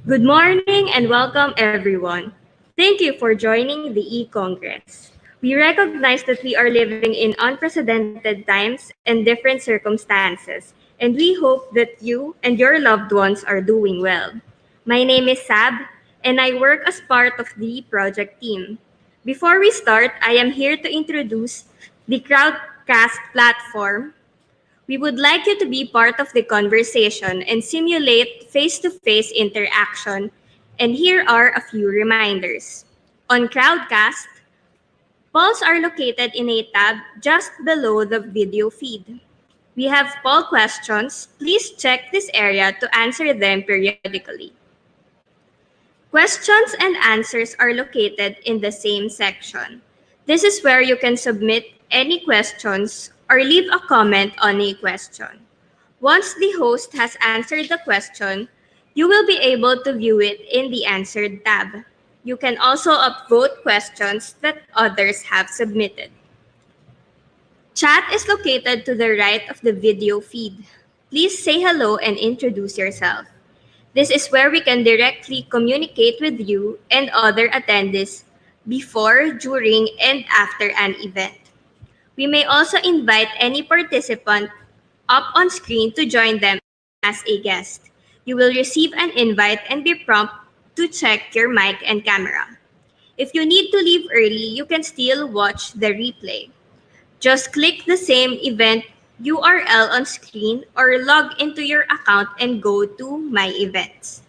Good morning and welcome everyone. Thank you for joining the eCongress. We recognize that we are living in unprecedented times and different circumstances, and we hope that you and your loved ones are doing well. My name is Sab, and I work as part of the project team. Before we start, I am here to introduce the Crowdcast platform. We would like you to be part of the conversation and simulate face to face interaction. And here are a few reminders. On Crowdcast, polls are located in a tab just below the video feed. We have poll questions. Please check this area to answer them periodically. Questions and answers are located in the same section. This is where you can submit any questions or leave a comment on a question. Once the host has answered the question, you will be able to view it in the Answered tab. You can also upvote questions that others have submitted. Chat is located to the right of the video feed. Please say hello and introduce yourself. This is where we can directly communicate with you and other attendees before, during, and after an event. We may also invite any participant up on screen to join them as a guest. You will receive an invite and be prompted to check your mic and camera. If you need to leave early, you can still watch the replay. Just click the same event URL on screen or log into your account and go to My Events.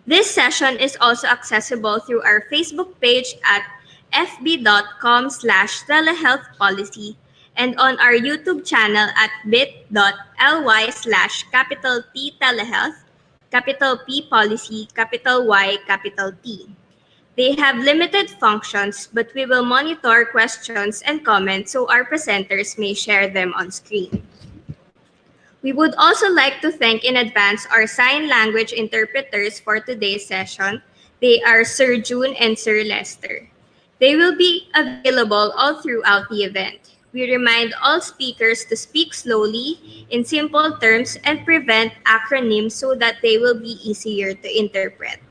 This session is also accessible through our Facebook page at fb.com/telehealthpolicy and on our YouTube channel at bit.ly/capital T telehealth, capital P policy, capital Y, capital T. They have limited functions, but we will monitor questions and comments so our presenters may share them on screen. We would also like to thank in advance our sign language interpreters for today's session. They are Sir June and Sir Lester. They will be available all throughout the event. We remind all speakers to speak slowly in simple terms and prevent acronyms so that they will be easier to interpret.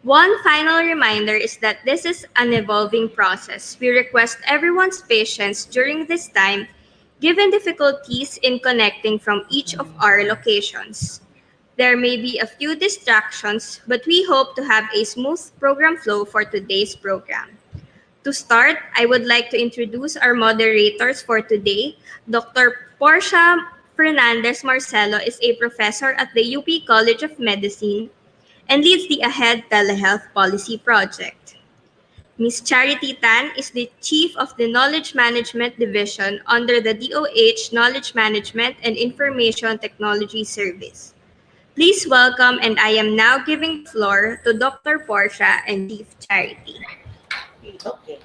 One final reminder is that this is an evolving process. We request everyone's patience during this time, given difficulties in connecting from each of our locations. There may be a few distractions, but we hope to have a smooth program flow for today's program. To start, I would like to introduce our moderators for today. Dr. Portia Fernandez Marcelo is a professor at the UP College of Medicine and leads the AHEAD Telehealth Policy Project. Ms. Charity Tan is the Chief of the Knowledge Management Division under the DOH Knowledge Management and Information Technology Service. Please welcome, and I am now giving the floor to Dr. Portia and Chief Charity. Okay.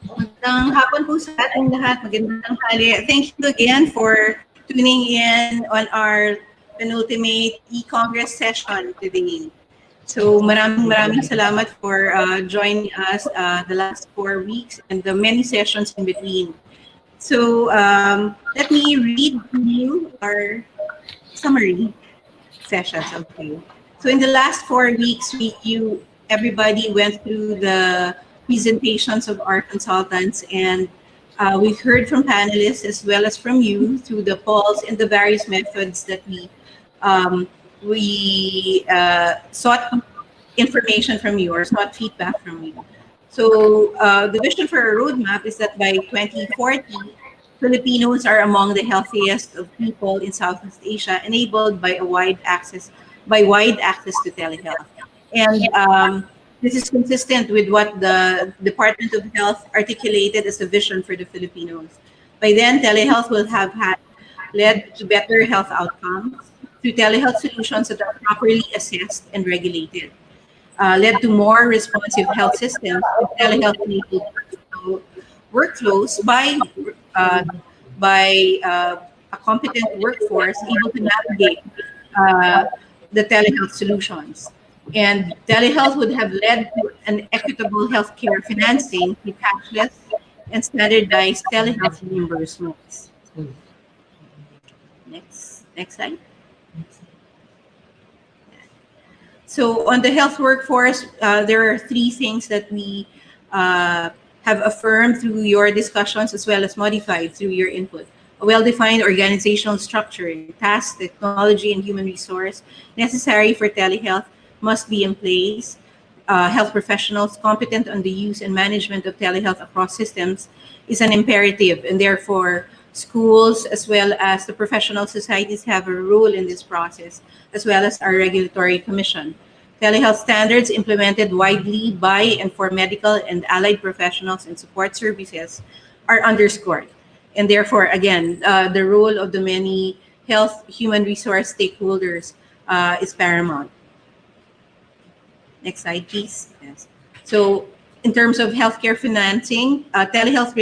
Magandang hapon po sa ating lahat. Magandang tanghali. Thank you again for tuning in on our penultimate eCongress session today. So maraming salamat for joining us the last 4 weeks and the many sessions in between. So let me read to you our summary sessions. Okay. So in the last 4 weeks, everybody went through the presentations of our consultants, and we've heard from panelists as well as from you through the polls and the various methods that we sought information from you or sought feedback from you. So the vision for our roadmap is that by 2040, Filipinos are among the healthiest of people in Southeast Asia, enabled by wide access to telehealth. And this is consistent with what the Department of Health articulated as a vision for the Filipinos. By then, telehealth will have led to better health outcomes through telehealth solutions that are properly assessed and regulated, led to more responsive health systems with telehealth-enabled workflows by a competent workforce able to navigate the telehealth solutions. And telehealth would have led to an equitable healthcare financing through cashless and standardized telehealth reimbursements. Next slide. So on the health workforce, there are three things that we uh, have affirmed through your discussions as well as modified through your input. A well-defined organizational structure, tasks, technology, and human resource necessary for telehealth must be in place. Health professionals competent on the use and management of telehealth across systems is an imperative, and therefore schools as well as the professional societies have a role in this process, as well as our regulatory commission. Telehealth standards implemented widely by and for medical and allied professionals and support services are underscored. And therefore, again, the role of the many health human resource stakeholders is paramount. Next slide, please. Yes. So, in terms of healthcare financing, telehealth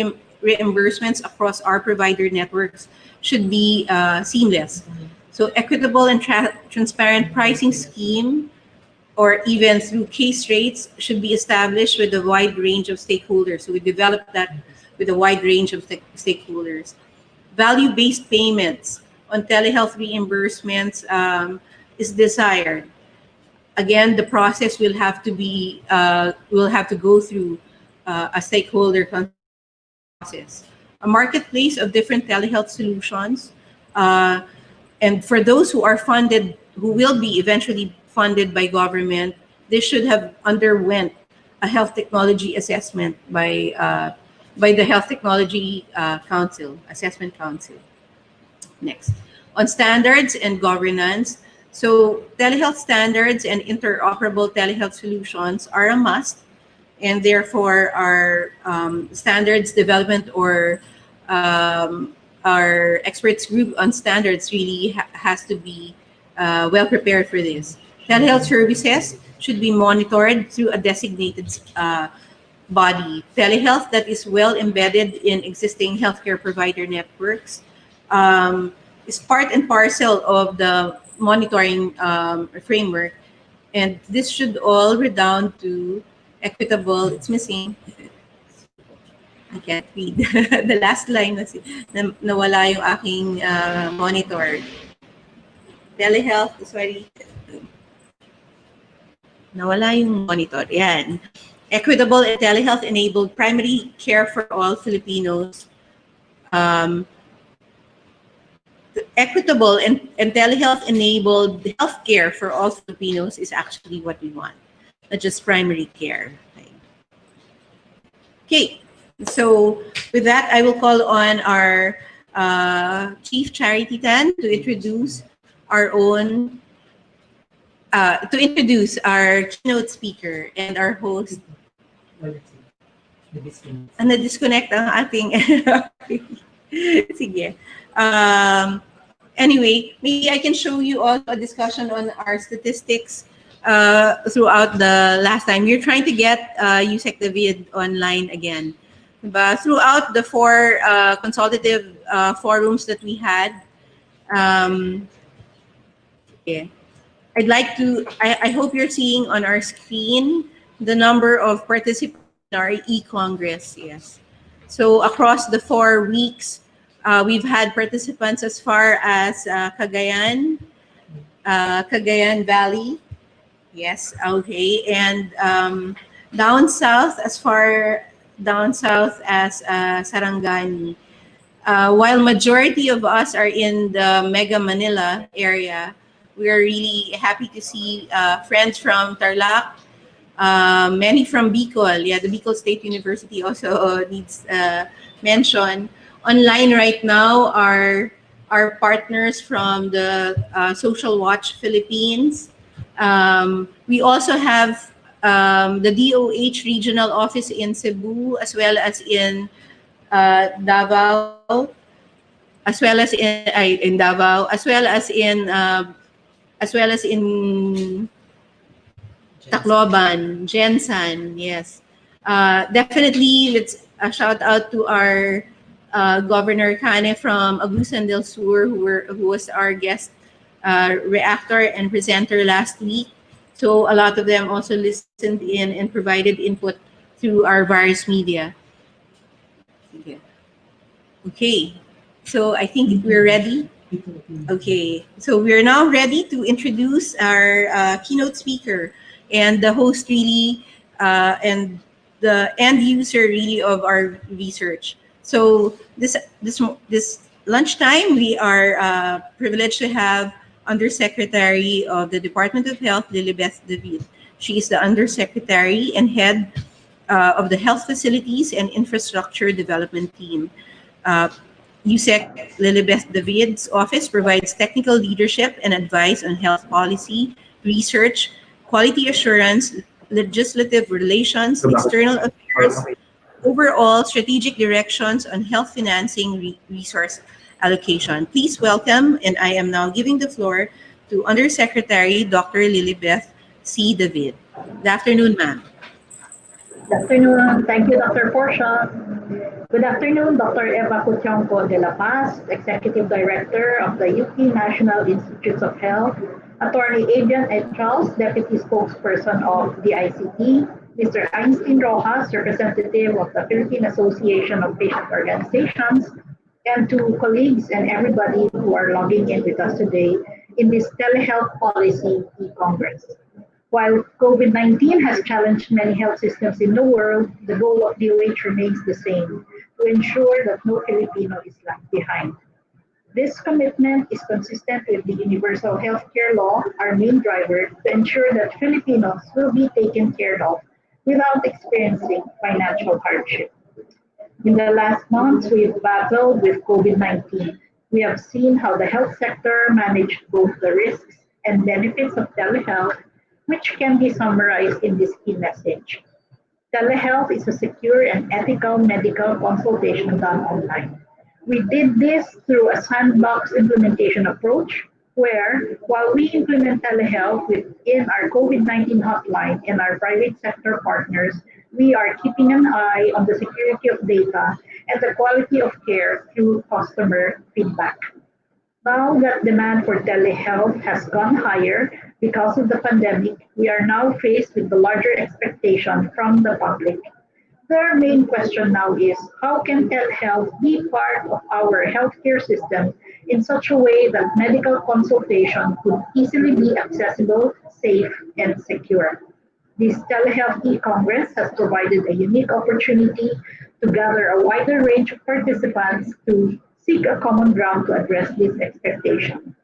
reimbursements across our provider networks should be seamless. So, equitable and transparent pricing scheme or even through case rates should be established with a wide range of stakeholders. So, we developed that with a wide range of stakeholders. Value-based payments on telehealth reimbursements is desired. Again, the process will have to go through a stakeholder consultation process. A marketplace of different telehealth solutions, uh, and for those who are funded, who will be eventually funded by government, they should have underwent a health technology assessment by the Health Technology Council, Assessment Council. Next. On standards and governance, so telehealth standards and interoperable telehealth solutions are a must, and therefore our standards development or our experts group on standards really has to be well prepared for this. Telehealth services should be monitored through a designated body. Telehealth that is well embedded in existing healthcare provider networks is part and parcel of the monitoring framework, and this should all redound to equitable. It's missing. I can't read the last line nawala yung aking monitor. Telehealth, sorry. Nawala yung monitor. Yan. Equitable and telehealth-enabled primary care for all Filipinos. Equitable and telehealth-enabled healthcare for all Filipinos is actually what we want, not just primary care. Okay, so with that, I will call on our Chief Charity Tan to introduce our own, to introduce our keynote speaker and our host. Na-disconnect ang ating... Sige. Anyway, maybe I can show you also a discussion on our statistics throughout the last time. We're trying to get USEC David online again. But throughout the four consultative forums that we had, yeah, I'd like to, I hope you're seeing on our screen the number of participants in our eCongress, yes. So across the 4 weeks, we've had participants as far as Cagayan Valley, yes, okay, and down south as Sarangani. While majority of us are in the Mega Manila area, we are really happy to see friends from Tarlac, many from Bicol. Yeah, the Bicol State University also needs mention. Online right now are our partners from the Social Watch Philippines. We also have the DOH regional office in Cebu, as well as in Davao, as well as in Davao, as well as in Tacloban, Jensan, yes. Definitely, let's shout out to our Governor Cane from Agusan del Sur, who was our guest reactor and presenter last week. So a lot of them also listened in and provided input through our various media. Okay, so I think we're ready. Okay, so we're now ready to introduce our keynote speaker and the host really and the end user really of our research. So this lunchtime we are privileged to have Undersecretary of the Department of Health, Lilibeth David. She is the Undersecretary and head of the Health Facilities and Infrastructure Development Team. Uh, USEC Lilibeth David's office provides technical leadership and advice on health policy, research, quality assurance, legislative relations, external affairs, overall strategic directions on health financing resource allocation. Please welcome, and I am now giving the floor to Undersecretary Dr. Lilibeth C. David. Good afternoon, ma'am. Good afternoon. Thank you, Dr. Portia. Good afternoon, Dr. Eva Cutionco de la Paz, Executive Director of the UP National Institutes of Health, Attorney Adrian Ed Charles, Deputy Spokesperson of the ICT, Mr. Einstein Rojas, Representative of the Philippine Association of Patient Organizations, and to colleagues and everybody who are logging in with us today in this telehealth policy e-congress. While COVID-19 has challenged many health systems in the world, the goal of DOH remains the same, to ensure that no Filipino is left behind. This commitment is consistent with the Universal Healthcare Law, our main driver, to ensure that Filipinos will be taken care of without experiencing financial hardship. In the last months, we've battled with COVID-19. We have seen how the health sector managed both the risks and benefits of telehealth, which can be summarized in this key message. Telehealth is a secure and ethical medical consultation done online. We did this through a sandbox implementation approach where, while we implement telehealth within our COVID-19 hotline and our private sector partners, we are keeping an eye on the security of data and the quality of care through customer feedback. Now that demand for telehealth has gone higher because of the pandemic, we are now faced with the larger expectation from the public. Their main question now is how can telehealth be part of our healthcare system in such a way that medical consultation could easily be accessible, safe, and secure? This Telehealth e-Congress has provided a unique opportunity to gather a wider range of participants to seek a common ground to address this expectation.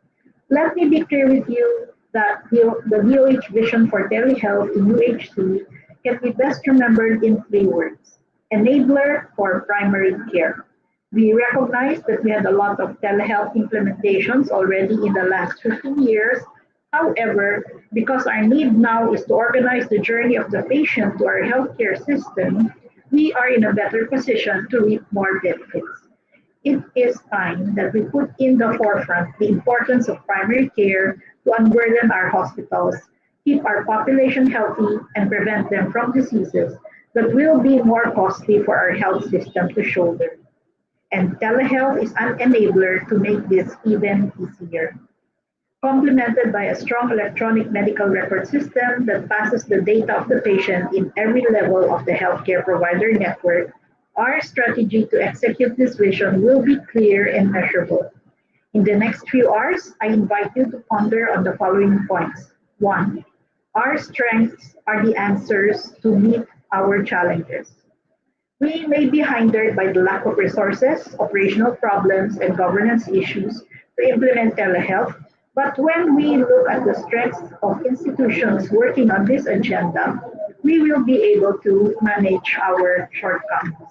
Let me be clear with you that the DOH vision for telehealth in UHC can be best remembered in three words: enabler for primary care. We recognize that we had a lot of telehealth implementations already in the last 15 years. However, because our need now is to organize the journey of the patient to our healthcare system, we are in a better position to reap more benefits. It is time that we put in the forefront the importance of primary care to unburden our hospitals, keep our population healthy, and prevent them from diseases that will be more costly for our health system to shoulder. And telehealth is an enabler to make this even easier. Complemented by a strong electronic medical record system that passes the data of the patient in every level of the healthcare provider network, our strategy to execute this vision will be clear and measurable. In the next few hours, I invite you to ponder on the following points. One, our strengths are the answers to meet our challenges. We may be hindered by the lack of resources, operational problems, and governance issues to implement telehealth, but when we look at the strengths of institutions working on this agenda, we will be able to manage our shortcomings.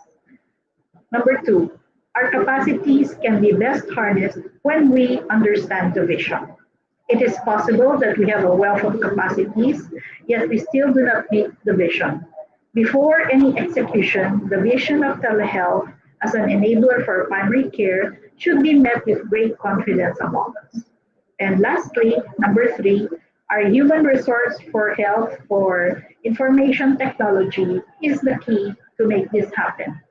Number two, our capacities can be best harnessed when we understand the vision. It is possible that we have a wealth of capacities, yet we still do not meet the vision. Before any execution, the vision of telehealth as an enabler for primary care should be met with great confidence among us. And lastly, number three, our human resource for health for information technology is the key to make this happen.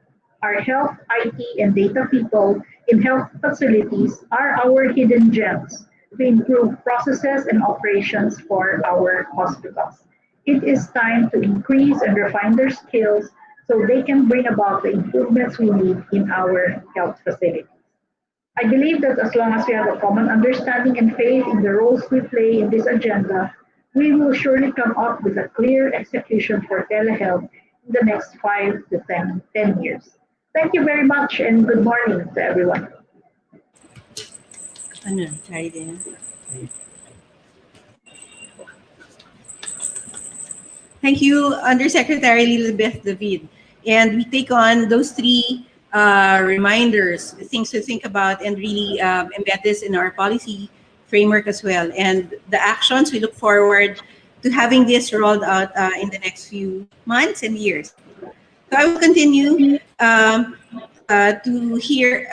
Our health, IT, and data people in health facilities are our hidden gems to improve processes and operations for our hospitals. It is time to increase and refine their skills so they can bring about the improvements we need in our health facilities. I believe that as long as we have a common understanding and faith in the roles we play in this agenda, we will surely come up with a clear execution for telehealth in the next 5 to 10 years. Thank you very much and good morning to everyone. Ano, try din. Thank you, Undersecretary Lilibeth David. And we take on those three reminders, things to think about, and really embed this in our policy framework as well. And the actions, we look forward to having this rolled out in the next few months and years. So I will continue to hear,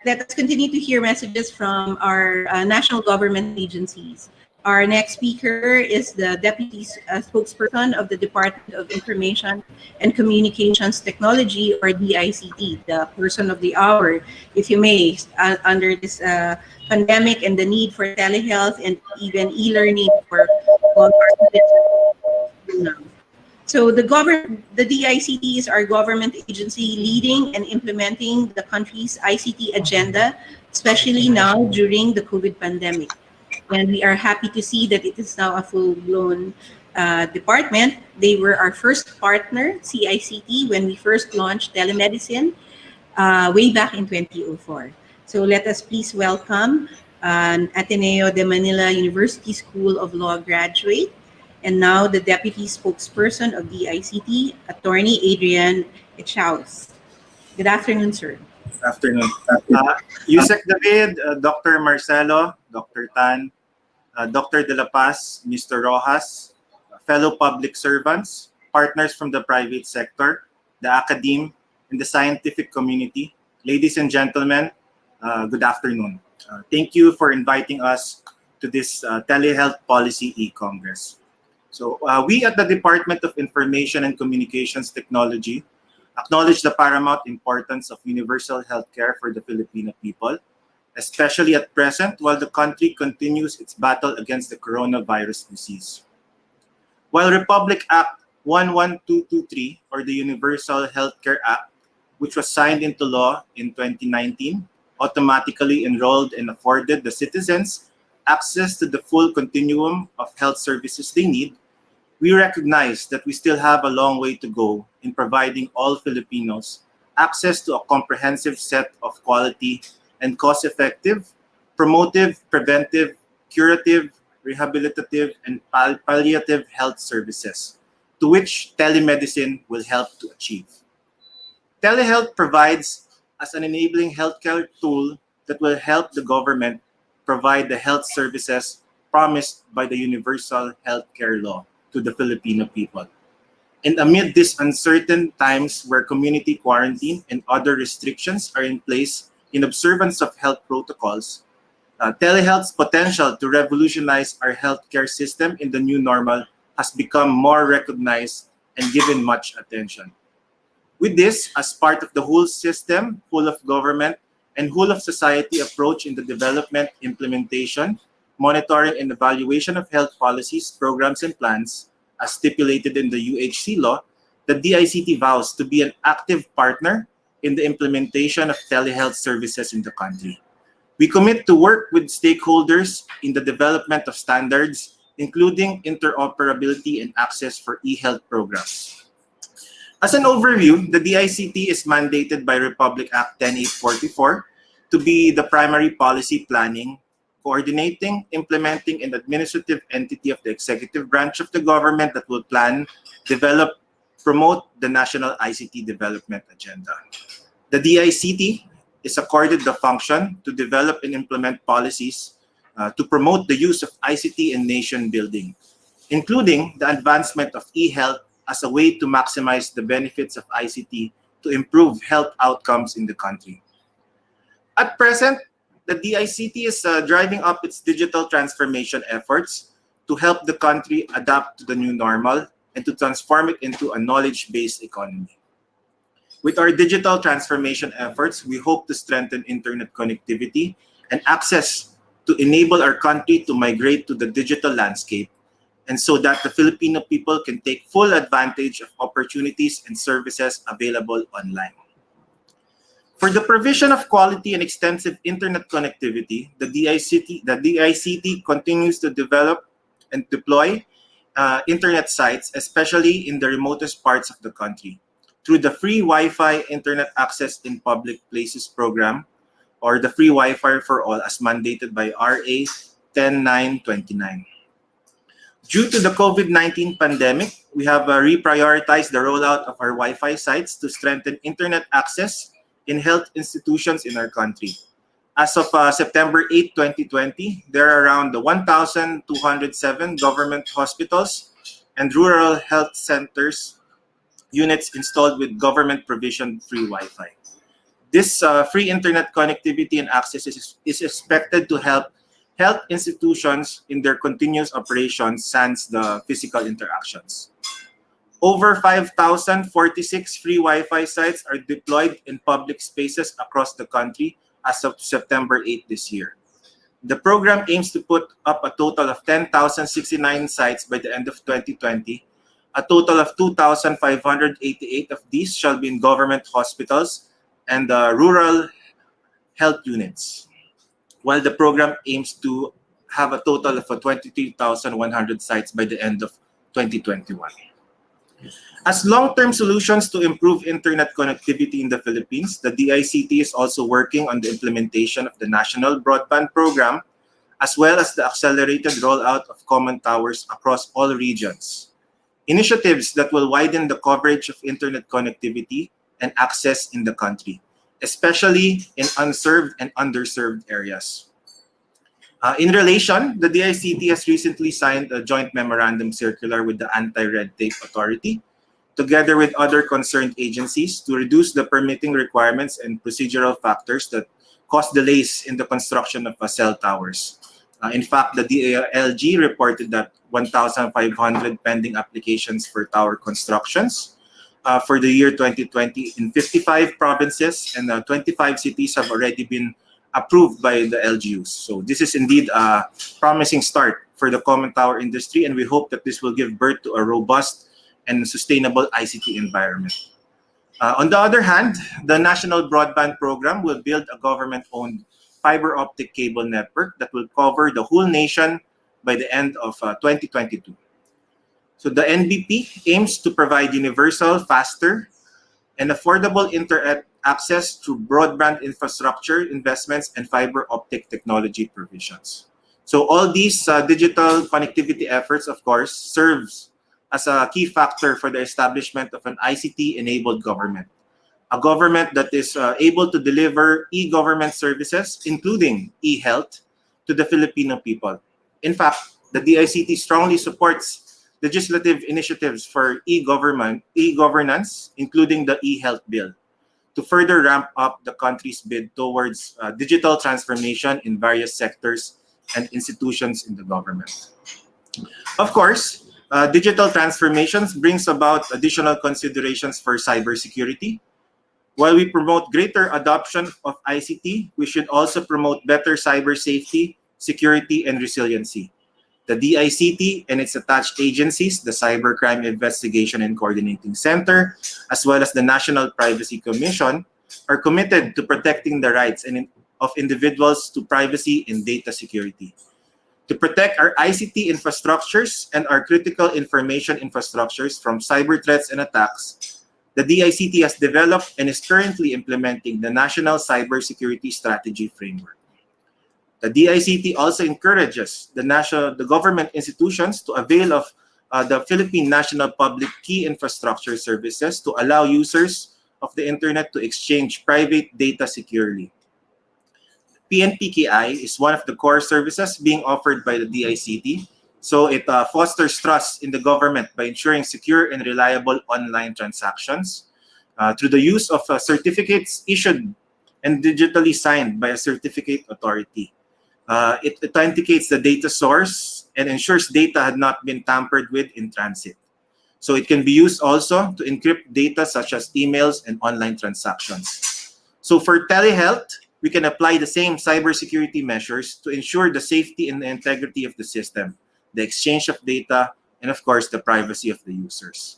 let us continue to hear messages from our national government agencies. Our next speaker is the Deputy Spokesperson of the Department of Information and Communications Technology, or DICT, the person of the hour, if you may, under this pandemic and the need for telehealth and even e-learning for all our students. So the DICT is our government agency leading and implementing the country's ICT agenda, especially now during the COVID pandemic. And we are happy to see that it is now a full-blown department. They were our first partner, CICT, when we first launched telemedicine way back in 2004. So let us please welcome Ateneo de Manila University School of Law graduate, and now the Deputy Spokesperson of DICT, Attorney Adrian Echaus. Good afternoon, sir. Good afternoon. Yusek David, Dr. Marcelo, Dr. Tan, Dr. De La Paz, Mr. Rojas, fellow public servants, partners from the private sector, the academe, and the scientific community. Ladies and gentlemen, good afternoon. Thank you for inviting us to this Telehealth Policy eCongress. So we at the Department of Information and Communications Technology acknowledge the paramount importance of universal healthcare for the Filipino people, especially at present while the country continues its battle against the coronavirus disease. While Republic Act 11223, or the Universal Healthcare Act, which was signed into law in 2019, automatically enrolled and afforded the citizens access to the full continuum of health services they need, we recognize that we still have a long way to go in providing all Filipinos access to a comprehensive set of quality and cost-effective, promotive, preventive, curative, rehabilitative, and palliative health services, to which telemedicine will help to achieve. Telehealth provides as an enabling healthcare tool that will help the government provide the health services promised by the Universal Healthcare Law to the Filipino people. And amid these uncertain times where community quarantine and other restrictions are in place in observance of health protocols, telehealth's potential to revolutionize our healthcare system in the new normal has become more recognized and given much attention. With this, as part of the whole system, whole of government, and whole of society approach in the development, implementation, monitoring, and evaluation of health policies, programs, and plans, as stipulated in the UHC law, the DICT vows to be an active partner in the implementation of telehealth services in the country. We commit to work with stakeholders in the development of standards, including interoperability and access for e-health programs. As an overview, the DICT is mandated by Republic Act 10844 to be the primary policy planning, coordinating, implementing, and administrative entity of the executive branch of the government that will plan, develop, promote the national ICT development agenda. The DICT is accorded the function to develop and implement policies to promote the use of ICT in nation building, including the advancement of e-health as a way to maximize the benefits of ICT to improve health outcomes in the country. At present, the DICT is driving up its digital transformation efforts to help the country adapt to the new normal and to transform it into a knowledge-based economy. With our digital transformation efforts, we hope to strengthen internet connectivity and access to enable our country to migrate to the digital landscape, and so that the Filipino people can take full advantage of opportunities and services available online. For the provision of quality and extensive internet connectivity, the DICT continues to develop and deploy internet sites, especially in the remotest parts of the country, through the Free Wi-Fi Internet Access in Public Places program, or the Free Wi-Fi for All as mandated by RA 10929. Due to the COVID-19 pandemic, we have reprioritized the rollout of our Wi-Fi sites to strengthen internet access in health institutions in our country. As of September 8, 2020, there are around 1,207 government hospitals and rural health centers units installed with government provisioned free Wi-Fi. This free internet connectivity and access is expected to help health institutions in their continuous operations sans the physical interactions. Over 5,046 free Wi-Fi sites are deployed in public spaces across the country as of September 8 this year. The program aims to put up a total of 10,069 sites by the end of 2020. A total of 2,588 of these shall be in government hospitals and rural health units, while the program aims to have a total of 23,100 sites by the end of 2021. As long-term solutions to improve internet connectivity in the Philippines, the DICT is also working on the implementation of the National Broadband Program, as well as the accelerated rollout of common towers across all regions. Initiatives that will widen the coverage of internet connectivity and access in the country, especially in unserved and underserved areas. In relation, the DICT has recently signed a joint memorandum circular with the Anti-Red Tape Authority, together with other concerned agencies, to reduce the permitting requirements and procedural factors that cause delays in the construction of cell towers. In fact, the DILG reported that 1,500 pending applications for tower constructions for the year 2020 in 55 provinces and 25 cities have already been approved by the LGUs. So this is indeed a promising start for the common tower industry, and we hope that this will give birth to a robust and sustainable ICT environment. On the other hand, the National Broadband Program will build a government-owned fiber optic cable network that will cover the whole nation by the end of 2022. So the NBP aims to provide universal, faster, and affordable internet access through broadband infrastructure investments and fiber optic technology provisions. So all these digital connectivity efforts, of course, serves as a key factor for the establishment of an ICT-enabled government, a government that is able to deliver e-government services, including e-health, to the Filipino people. In fact, the DICT strongly supports legislative initiatives for e-governance, including the e-health bill, to further ramp up the country's bid towards digital transformation in various sectors and institutions in the government. Of course, digital transformations brings about additional considerations for cybersecurity. While we promote greater adoption of ICT, we should also promote better cyber safety, security, and resiliency. The DICT and its attached agencies, the Cybercrime Investigation and Coordinating Center, as well as the National Privacy Commission, are committed to protecting the rights of individuals to privacy and data security. To protect our ICT infrastructures and our critical information infrastructures from cyber threats and attacks, the DICT has developed and is currently implementing the National Cybersecurity Strategy Framework. The DICT also encourages the government institutions to avail of the Philippine National Public Key Infrastructure Services to allow users of the internet to exchange private data securely. PNPKI is one of the core services being offered by the DICT, so it fosters trust in the government by ensuring secure and reliable online transactions through the use of certificates issued and digitally signed by a certificate authority. It authenticates the data source and ensures data had not been tampered with in transit. So it can be used also to encrypt data such as emails and online transactions. So for telehealth, we can apply the same cybersecurity measures to ensure the safety and the integrity of the system, the exchange of data, and of course, the privacy of the users.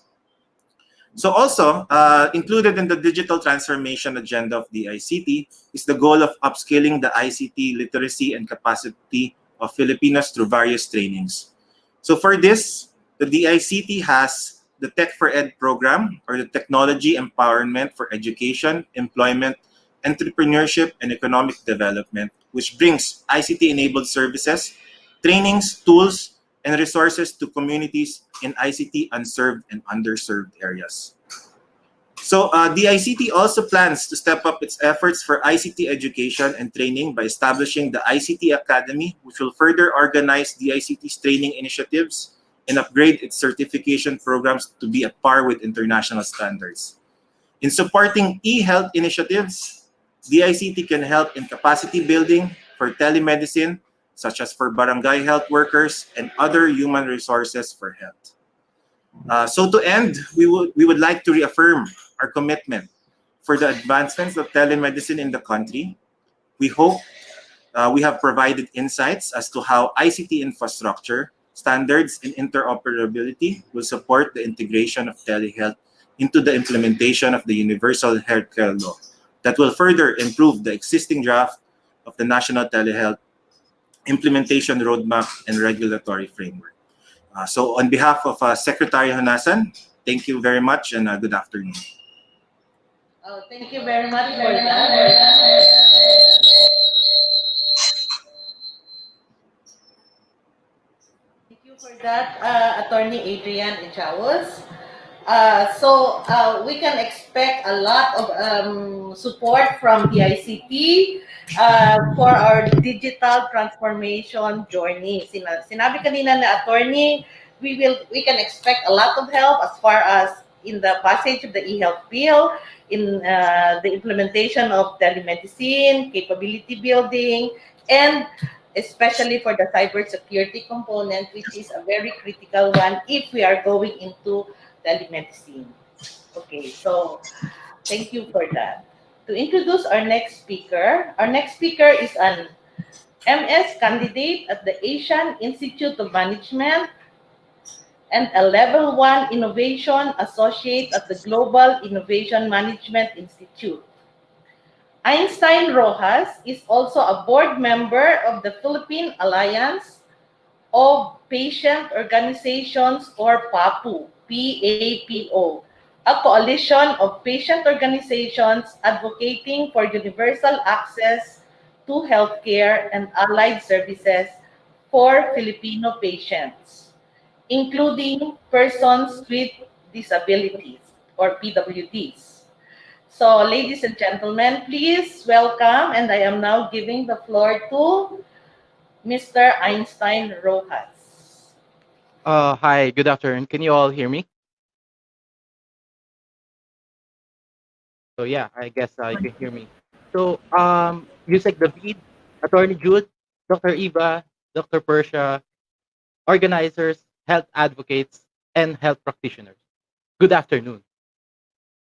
So also included in the digital transformation agenda of the ICT is the goal of upskilling the ICT literacy and capacity of Filipinos through various trainings. So for this, the DICT has the Tech for Ed program, or the Technology Empowerment for Education, Employment, Entrepreneurship, and Economic Development, which brings ICT-enabled services, trainings, tools, and resources to communities in ICT unserved and underserved areas. So the ICT also plans to step up its efforts for ICT education and training by establishing the ICT Academy, which will further organize the ICT's training initiatives and upgrade its certification programs to be at par with international standards. In supporting e-health initiatives, the ICT can help in capacity building for telemedicine, such as for barangay health workers and other human resources for health. So to end, we would like to reaffirm our commitment for the advancements of telemedicine in the country. We hope we have provided insights as to how ICT infrastructure, standards, and interoperability will support the integration of telehealth into the implementation of the Universal Healthcare Law that will further improve the existing draft of the National Telehealth Implementation Roadmap and Regulatory Framework. So on behalf of Secretary Honasan, thank you very much and good afternoon. Oh, thank you very much for that. Thank you for that, Attorney Adrian Echawas. We can expect a lot of support from the ICT for our digital transformation journey. Sinabi kanina na attorney, we can expect a lot of help as far as in the passage of the e-health bill, in the implementation of telemedicine, capability building, and especially for the cybersecurity component, which is a very critical one if we are going into telemedicine. Okay, so thank you for that. To introduce our next speaker is an MS candidate at the Asian Institute of Management and a Level 1 Innovation Associate at the Global Innovation Management Institute. Einstein Rojas is also a board member of the Philippine Alliance of Patient Organizations, or PAPO, PAPO, a coalition of patient organizations advocating for universal access to healthcare and allied services for Filipino patients, including persons with disabilities, or PWDs. So, ladies and gentlemen, please welcome, and I am now giving the floor to Mr. Einstein Rojas. Hi, good afternoon. Can you all hear me? So yeah, I guess you can hear me. So Yusek David, Attorney Jude, Dr. Eva, Dr. Persia, organizers, health advocates, and health practitioners. Good afternoon.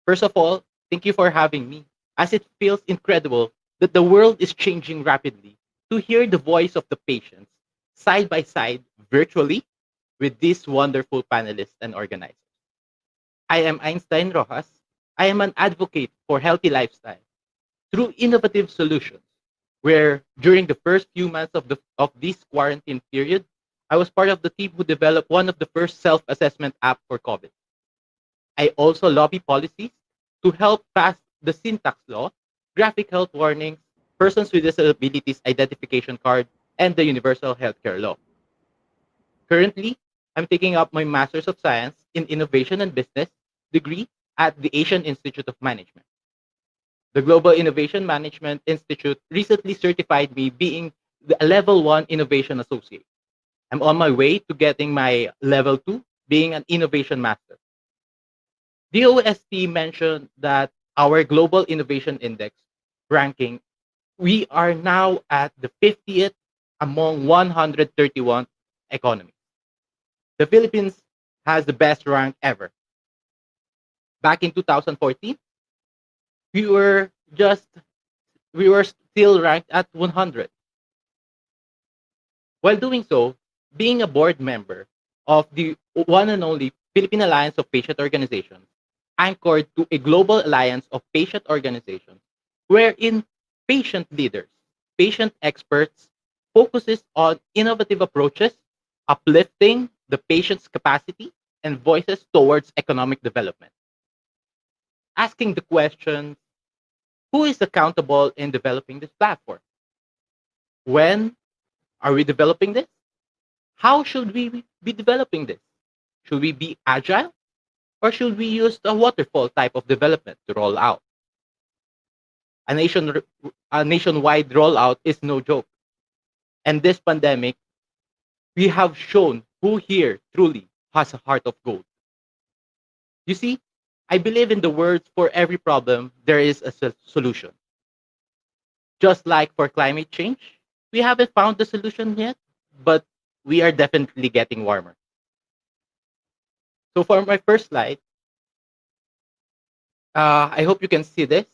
First of all, thank you for having me, as it feels incredible that the world is changing rapidly to hear the voice of the patients side by side virtually with these wonderful panelists and organizers. I am Einstein Rojas. I am an advocate for healthy lifestyle through innovative solutions, where during the first few months of this quarantine period, I was part of the team who developed one of the first self-assessment app for COVID. I also lobby policies to help pass the syntax law, graphic health warnings, persons with disabilities identification card, and the universal healthcare law. Currently, I'm taking up my Master's of Science in Innovation and Business degree at the Asian Institute of Management. The Global Innovation Management Institute recently certified me being the Level 1 Innovation Associate. I'm on my way to getting my Level 2, being an Innovation Master. DOST mentioned that our Global Innovation Index ranking, we are now at the 50th among 131 economies. The Philippines has the best rank ever. Back in 2014, we were still ranked at 100. While doing so, being a board member of the one and only Philippine Alliance of Patient Organizations, anchored to a global alliance of patient organizations, wherein patient leaders, patient experts focuses on innovative approaches, uplifting the patient's capacity and voices towards economic development. Asking the question, who is accountable in developing this platform? When are we developing this? How should we be developing this? Should we be agile or should we use a waterfall type of development to roll out? A, nation, a nationwide rollout is no joke. And this pandemic, we have shown who here truly has a heart of gold. You see, I believe in the words for every problem, there is a solution. Just like for climate change, we haven't found the solution yet, but we are definitely getting warmer. So for my first slide, I hope you can see this.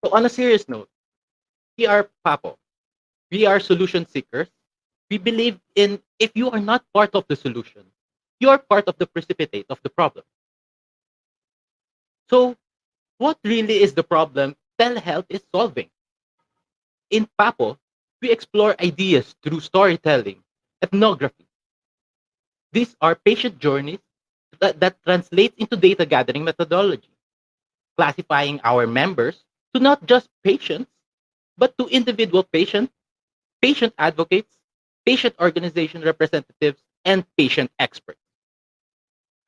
So on a serious note, we are Papo. We are solution seekers. We believe in if you are not part of the solution, you are part of the precipitate of the problem. So what really is the problem telehealth is solving? In Papo, we explore ideas through storytelling, ethnography. These are patient journeys that translate into data gathering methodology, classifying our members to not just patients, but to individual patients, patient advocates, patient organization representatives, and patient experts.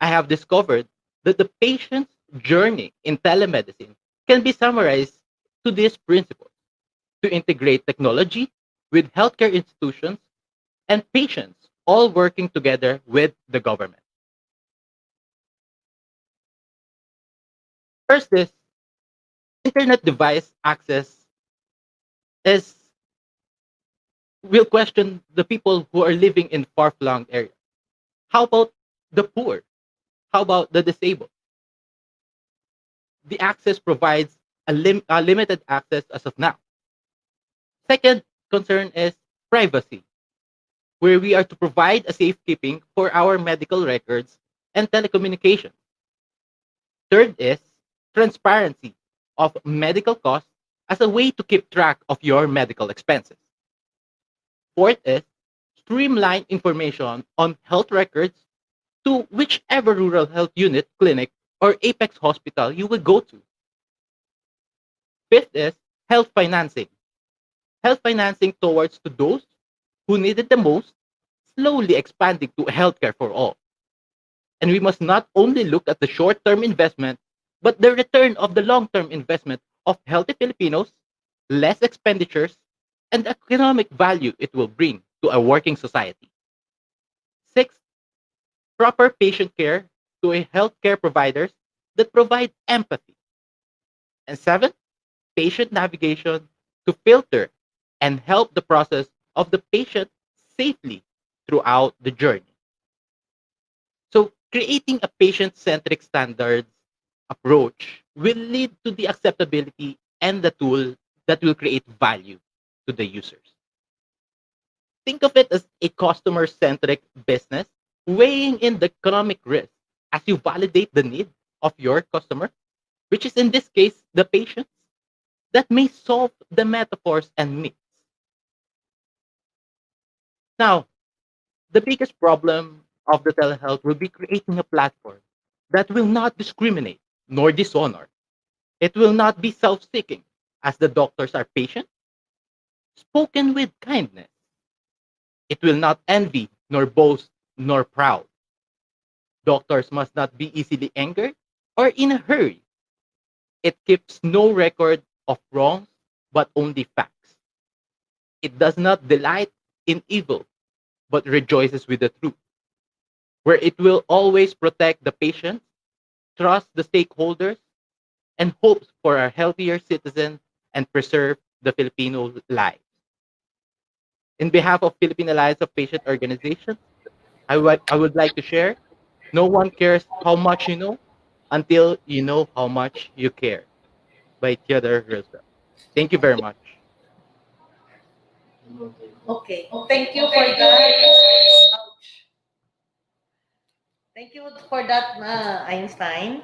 I have discovered that the patient's journey in telemedicine can be summarized to these principles to integrate technology with healthcare institutions and patients all working together with the government. First is internet device access is will question the people who are living in far-flung areas. How about the poor? How about the disabled? The access provides a limited access as of now. Second concern is privacy, where we are to provide a safekeeping for our medical records and telecommunications. Third is transparency of medical costs as a way to keep track of your medical expenses. Fourth is streamline information on health records to whichever rural health unit, clinic, or Apex hospital you will go to. Fifth is health financing. Health financing towards to those who need it the most, slowly expanding to healthcare for all. And we must not only look at the short-term investment, but the return of the long-term investment of healthy Filipinos, less expenditures, and the economic value it will bring to a working society. Sixth, proper patient care to a healthcare providers that provide empathy. And seventh, patient navigation to filter and help the process of the patient safely throughout the journey. So creating a patient-centric standards approach will lead to the acceptability and the tool that will create value to the users. Think of it as a customer-centric business, weighing in the economic risk as you validate the need of your customer, which is in this case the patients, that may solve the metaphors and myths. Now, the biggest problem of the telehealth will be creating a platform that will not discriminate nor dishonor. It will not be self-seeking, as the doctors are patient, spoken with kindness. It will not envy, nor boast, nor proud. Doctors must not be easily angered or in a hurry. It keeps no record of wrongs, but only facts. It does not delight in evil, but rejoices with the truth, where it will always protect the patient, trust the stakeholders, and hopes for a healthier citizen and preserve the Filipino lives. In behalf of Philippine Alliance of Patient Organizations, I would like to share, no one cares how much you know until you know how much you care, by Theodore Roosevelt. Thank you very much. Okay, thank you for that. Ouch. Thank you for that, Einstein.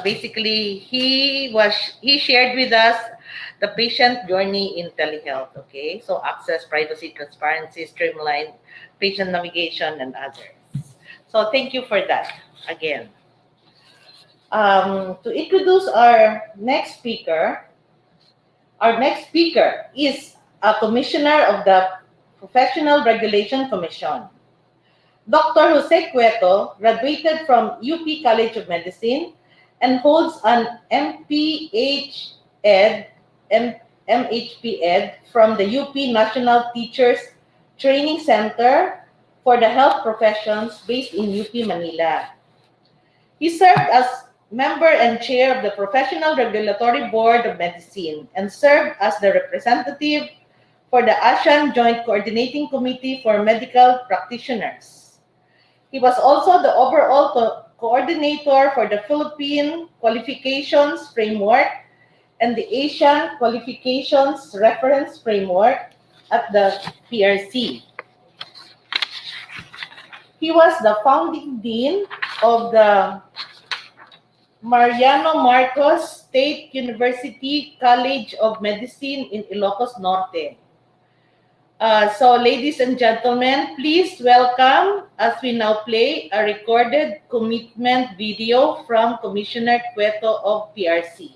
Basically, he shared with us the patient journey in telehealth. Okay, so access, privacy, transparency, streamlined patient navigation, and others. So thank you for that again. To introduce our next speaker is a commissioner of the Professional Regulation Commission. Dr. Jose Cueto graduated from UP College of Medicine and holds an MHP Ed from the UP National Teachers Training Center for the Health Professions based in UP Manila. He served as member and chair of the Professional Regulatory Board of Medicine and served as the representative for the ASEAN Joint Coordinating Committee for Medical Practitioners. He was also the overall coordinator for the Philippine Qualifications Framework and the Asian Qualifications Reference Framework at the PRC. He was the founding dean of the Mariano Marcos State University College of Medicine in Ilocos Norte. Ladies and gentlemen, please welcome as we now play a recorded commitment video from Commissioner Cueto of PRC.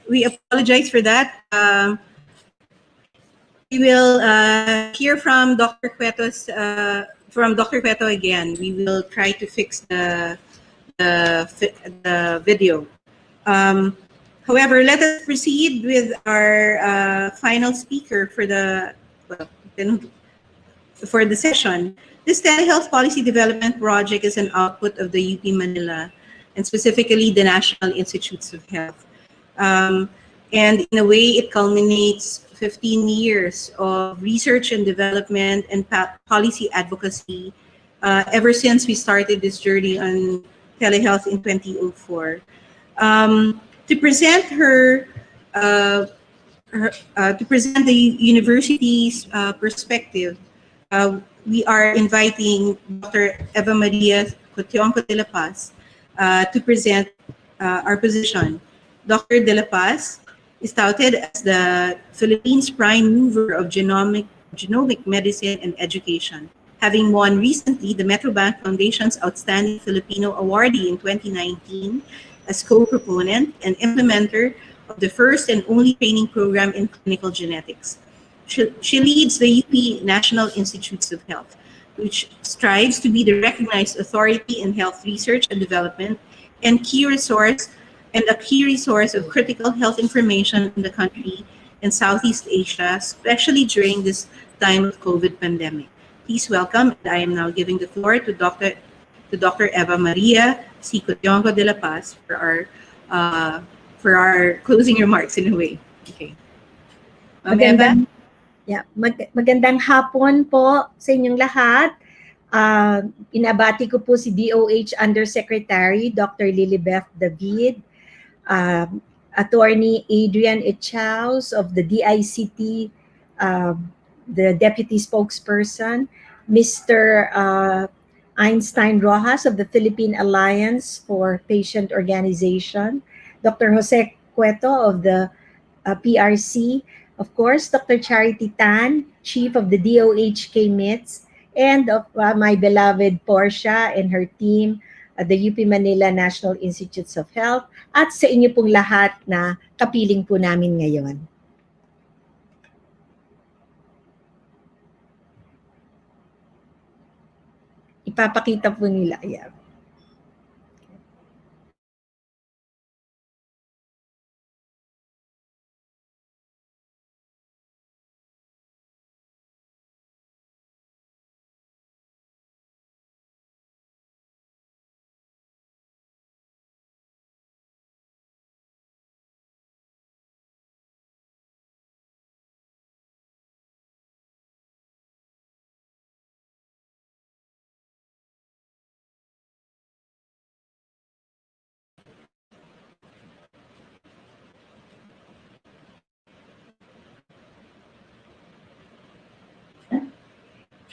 we apologize for that. We will hear from Dr. Cueto again. We will try to fix the video. Um, However, let us proceed with our final speaker for the session. This telehealth policy development project is an output of the UP Manila, and specifically the National Institutes of Health. And in a way, it culminates 15 years of research and development and policy advocacy ever since we started this journey on telehealth in 2004. To present to present the university's perspective, we are inviting Dr. Eva Maria Cotionco de la Paz to present our position. Dr. de la Paz is touted as the Philippines' prime mover of genomic medicine and education, having won recently the Metrobank Foundation's Outstanding Filipino Awardee in 2019 as co-proponent and implementer of the first and only training program in clinical genetics. She leads the UP National Institutes of Health, which strives to be the recognized authority in health research and development and a key resource of critical health information in the country and Southeast Asia, especially during this time of COVID pandemic. Please welcome, and I am now giving the floor to Dr. Eva Maria C. Cotionco de la Paz for our closing remarks in a way. Okay. Eva? Magandang hapon po sa inyong lahat. Inabati ko po si DOH Undersecretary Dr. Lilibeth David, Attorney Adrian Echaus of the DICT, the Deputy Spokesperson, Mr. Einstein Rojas of the Philippine Alliance for Patient Organization, Dr. Jose Cueto of the PRC, of course, Dr. Charity Tan, Chief of the DOHK MITS, and of my beloved Portia and her team at the UP Manila National Institutes of Health, at sa inyo pong lahat na kapiling po namin ngayon. Ipapakita po nila. Yeah.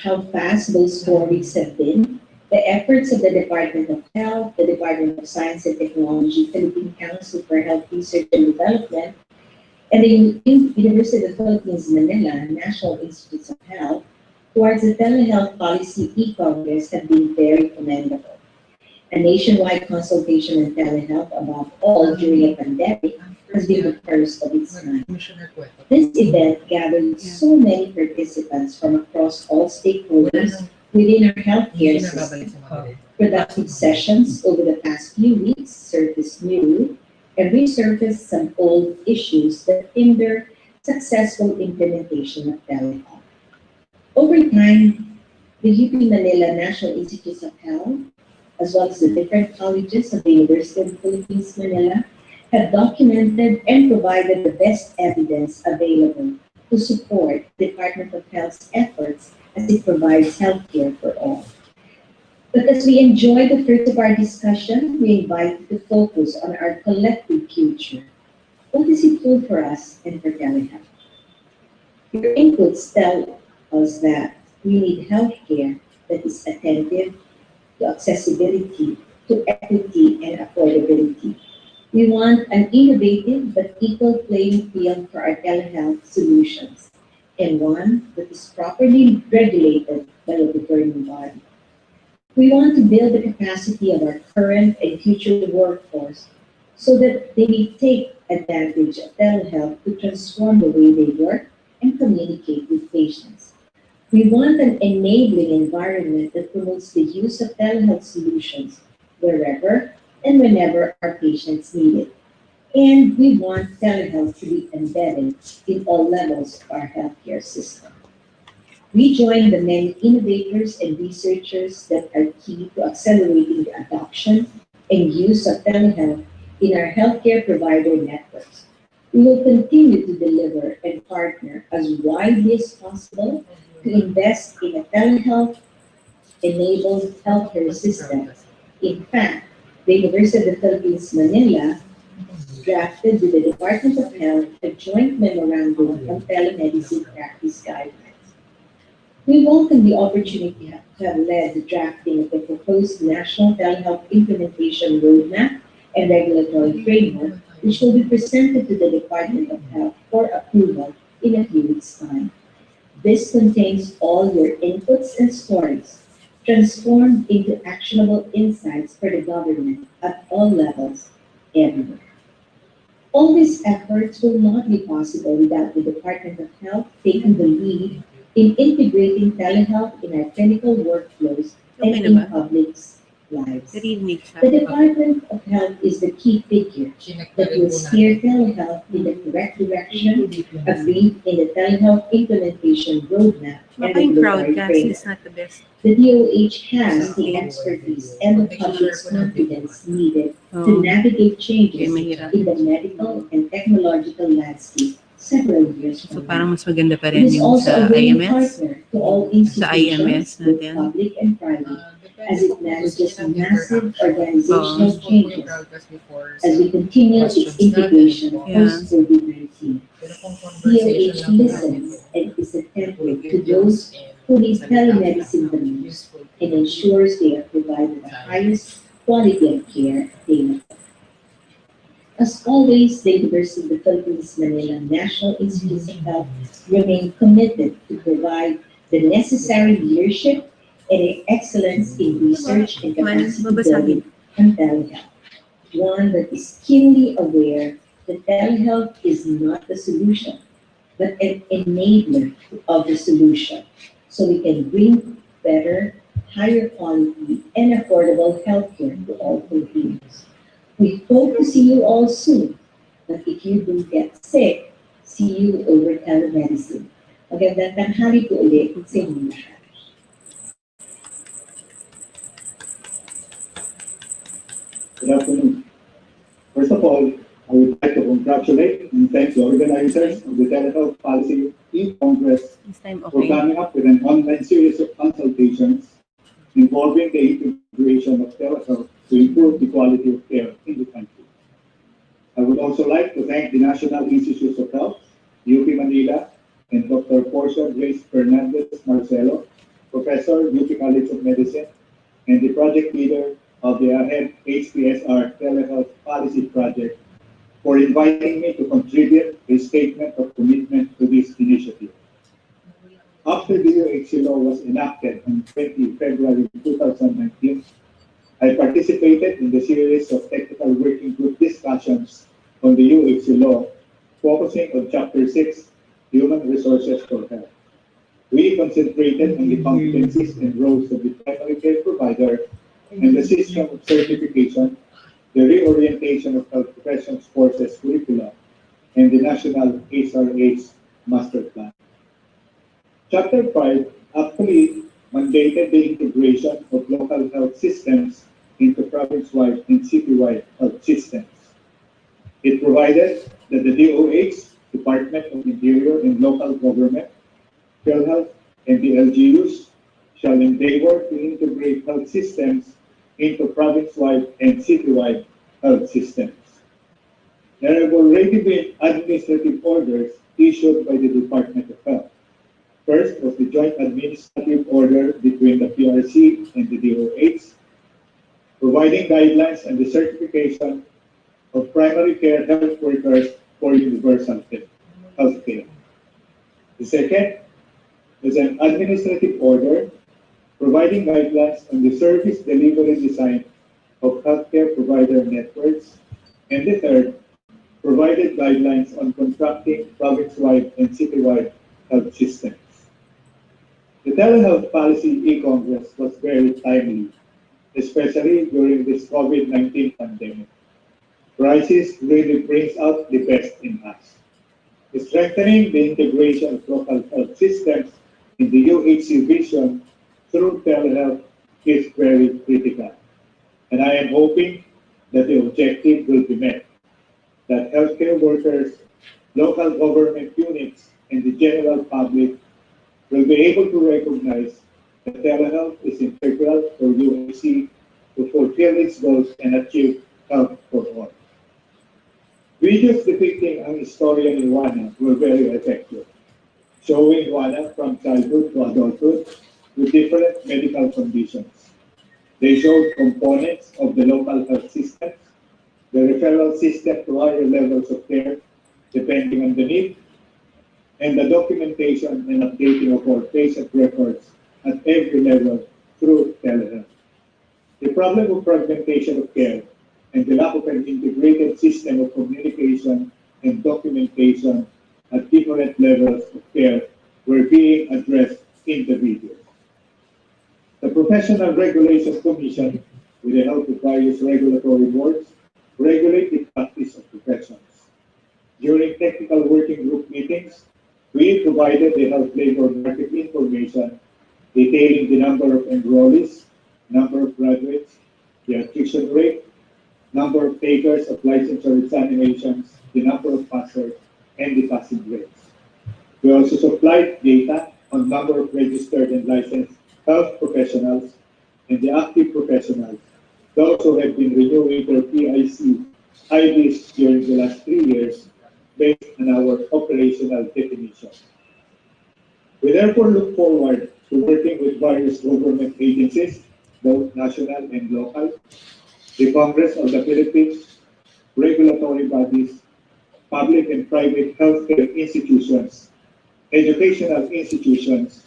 How fast those 4 weeks have been. The efforts of the Department of Health, the Department of Science and Technology, Philippine Council for Health Research and Development, and the University of the Philippines, Manila National Institutes of Health towards the telehealth policy eCongress have been very commendable. A nationwide consultation on telehealth, above all during a pandemic, has been the first of its kind. This event gathered so many participants from across all stakeholders within our healthcare system. Productive sessions over the past few weeks surfaced new and resurfaced some old issues that hinder successful implementation of telehealth. Over time, the UP Manila National Institutes of Health, as well as the different colleges of the University of the Philippines, Manila, have documented and provided the best evidence available to support the Department of Health's efforts as it provides healthcare for all. But as we enjoy the fruits of our discussion, we invite you to focus on our collective future. What does it hold for us and for telehealth? Your inputs tell us that we need healthcare that is attentive to accessibility, to equity, and affordability. We want an innovative but equal playing field for our telehealth solutions, and one that is properly regulated by a governing body. We want to build the capacity of our current and future workforce so that they may take advantage of telehealth to transform the way they work and communicate with patients. We want an enabling environment that promotes the use of telehealth solutions wherever and whenever our patients need it. And we want telehealth to be embedded in all levels of our healthcare system. We join the many innovators and researchers that are key to accelerating the adoption and use of telehealth in our healthcare provider networks. We will continue to deliver and partner as widely as possible to invest in a telehealth-enabled healthcare system. In fact, the University of the Philippines, Manila, drafted with the Department of Health a joint memorandum on telemedicine practice guidelines. We welcome the opportunity to have led the drafting of the proposed National Telehealth Implementation Roadmap and Regulatory Framework, which will be presented to the Department of Health for approval in a few weeks' time. This contains all your inputs and stories, transformed into actionable insights for the government at all levels, everywhere. All these efforts will not be possible without the Department of Health taking the lead in integrating telehealth in our clinical workflows and in public's lives. Narinig siya. The Department of Health is the key figure that will steer telehealth in the correct direction, agreed in the Telehealth Implementation Roadmap and Baka yung crowd Regulatory cast Framework. is not the best. The DOH has the expertise and the public's confidence needed to navigate changes mahirap. in the medical and technological landscape several years So from now. parang mas maganda pa It rin is yung also a sa willing IMS. partner to all Sa IMS institutions, both natin. public and private, as it manages massive organizational changes as we continue its integration post-COVID-19. DOH listens and is attentive to those who need telemedicine the most and ensures they are provided the highest quality of care available. As always, the University of the Philippines Manila National Institutes of Health remain committed to provide the necessary leadership and excellence in research and capacity building on telehealth. One that is keenly aware that telehealth is not the solution, but an enabler of the solution, so we can bring better, higher quality, and affordable healthcare to all Filipinos. We hope to see you all soon, but if you do get sick, see you over telemedicine. Magandang tanghali po ulit sa inyong lahat. Good afternoon. First of all, I would like to congratulate and thank the organizers of the Telehealth Policy eCongress This time for okay. coming up with an online series of consultations involving the integration of telehealth to improve the quality of care in the country. I would also like to thank the National Institutes of Health, UP Manila, and Dr. Portia Grace Fernandez Marcelo, Professor, UP College of Medicine, and the project leader of the AHED HPSR Telehealth Policy Project for inviting me to contribute a statement of commitment to this initiative. After the UHC law was enacted on 20 February 2019, I participated in the series of technical working group discussions on the UHC law, focusing on Chapter 6, Human Resources for Health. We concentrated on the competencies and roles of the primary care provider and the system of certification, the reorientation of health professions courses curricula, and the National HRH Master Plan. Chapter 5 actually mandated the integration of local health systems into province-wide and city-wide health systems. It provided that the DOH, Department of Interior and Local Government, Telehealth, and the LGUs shall endeavor to integrate health systems into province-wide and city-wide health systems. There have already been administrative orders issued by the Department of Health. First was the joint administrative order between the PRC and the DOH, providing guidelines and the certification of primary care health workers for universal health care. The second is an administrative order providing guidelines on the service delivery design of healthcare provider networks. And the third provided guidelines on constructing province-wide and city-wide health systems. The telehealth policy eCongress was very timely, especially during this COVID-19 pandemic. Crisis really brings out the best in us. Strengthening the integration of local health systems in the UHC vision through telehealth is very critical. And I am hoping that the objective will be met, that healthcare workers, local government units, and the general public will be able to recognize that telehealth is integral for UHC to fulfill its goals and achieve health for all. Videos depicting ang istorya ni Juana were very effective, showing Juana from childhood to adulthood with different medical conditions. They showed components of the local health systems, the referral system to higher levels of care depending on the need, and the documentation and updating of all patient records at every level through telehealth. The problem of fragmentation of care and the lack of an integrated system of communication and documentation at different levels of care were being addressed in the video. The Professional Regulations Commission, with the help of various regulatory boards, regulate the practice of professions. During technical working group meetings, we provided the health labor market information detailing the number of enrollees, number of graduates, the attrition rate, number of takers of licensure examinations, the number of passers, and the passing rates. We also supplied data on number of registered and licensed health professionals and the active professionals, those who have been renewing their PIC IDs during the last 3 years based on our operational definition. We therefore look forward to working with various government agencies, both national and local, the Congress of the Philippines, regulatory bodies, public and private healthcare institutions, educational institutions,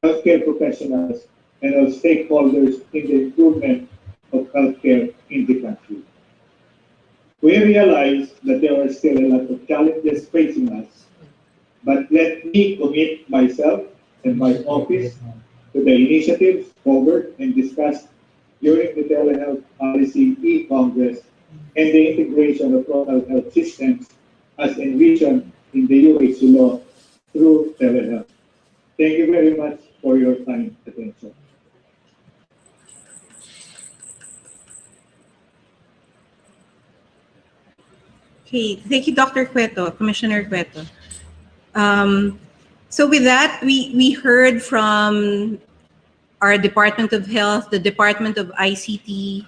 healthcare professionals, and all stakeholders in the improvement of healthcare in the country. We realize that there are still a lot of challenges facing us, but let me commit myself and my office to the initiatives covered and discussed during the Telehealth Policy e-Congress and the integration of local health systems as envisioned in the UHC law through telehealth. Thank you very much for your time and attention. Okay, thank you, Dr. Cueto, Commissioner Cueto. So with that, we heard from our Department of Health, the Department of ICT,